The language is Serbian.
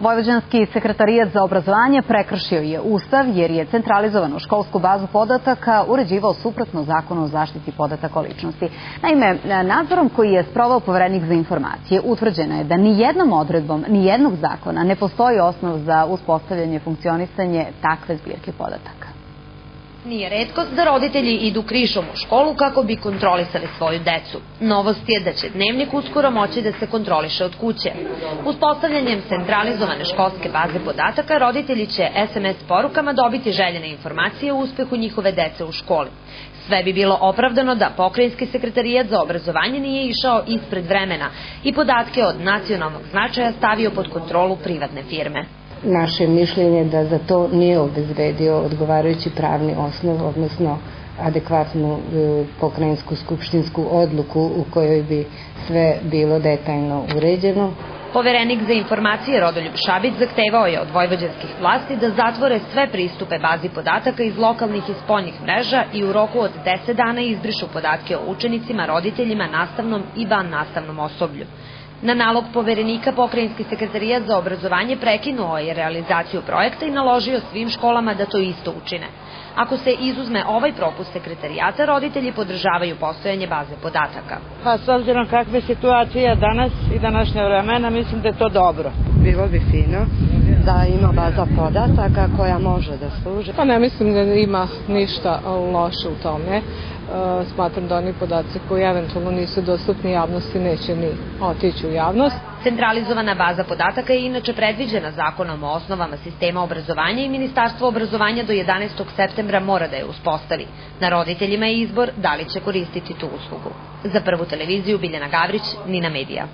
Vojvođanski sekretarijat za obrazovanje prekršio je Ustav jer je centralizovanu školsku bazu podataka uređivao suprotno Zakonu o zaštiti podataka o ličnosti. Naime, nadzorom koji je sproveo Poverenik za informacije utvrđeno je da ni jednom odredbom ni jednog zakona ne postoji osnov za uspostavljanje funkcionisanje takve zbirke podataka. Nije retkost da roditelji idu krišom u školu kako bi kontrolisali svoju decu. Novost je da će dnevnik uskoro moći da se kontroliše od kuće. Uspostavljanjem centralizovane školske baze podataka roditelji će SMS porukama dobiti željene informacije o uspehu njihove dece u školi. Sve bi bilo opravdano da Pokrajinski sekretarijat za obrazovanje nije išao ispred vremena i podatke od nacionalnog značaja stavio pod kontrolu privatne firme. Naše mišljenje da za to nije obezbedio odgovarajući pravni osnov, odnosno adekvatnu pokrajinsku skupštinsku odluku u kojoj bi sve bilo detaljno uređeno. Poverenik za informacije Rodoljub Šabić zahtevao je od vojvođanskih vlasti da zatvore sve pristupe bazi podataka iz lokalnih i spoljnih mreža i u roku od 10 dana izbrišu podatke o učenicima, roditeljima, nastavnom i vannastavnom osoblju. Na nalog Poverenika Pokrajinski sekretarijat za obrazovanje prekinuo je realizaciju projekta i naložio svim školama da to isto učine. Ako se izuzme ovaj propust sekretarijata, roditelji podržavaju postojanje baze podataka. S obzirom kakva je situacija danas i današnje vremena, mislim da je to dobro. Bilo bi fino da ima baza podataka koja može da služi. Pa ne mislim da ima ništa loše u tome. Smatram da oni podaci koji eventualno nisu dostupni javnosti neće ni otići u javnost. Centralizovana baza podataka je inače predviđena Zakonom o osnovama sistema obrazovanja i Ministarstvo obrazovanja do 11. septembra mora da je uspostavi. Na roditeljima je izbor da li će koristiti tu uslugu. Za Prvu televiziju Biljana Gavrić, Nina Medija.